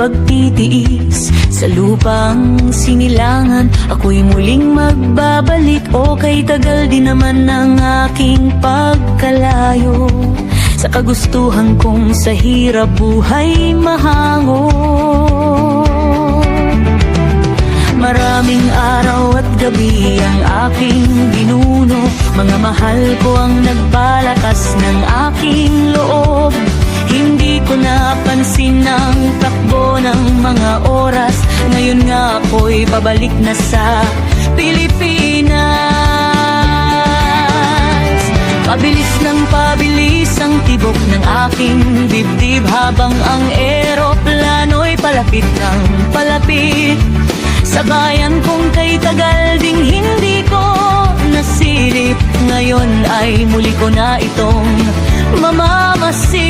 pagtitiis sa lupang sinilangan. Ako'y muling magbabalik, o kay tagal din naman ng aking pagkalayo sa kagustuhan kong sa hirap buhay mahango. Maraming araw at gabi ang aking binuno, mga mahal ko ang nagpalakas ng aking loob. Hindi ko napansin ang takbo ng mga oras, ngayon nga ako'y pabalik na sa Pilipinas. Pabilis ng pabilis ang tibok ng aking dibdib, habang ang eroplano'y palapit ng palapit sa bayan kong kay tagal ding hindi ko nasilip. Ngayon ay muli ko na itong mamamasid.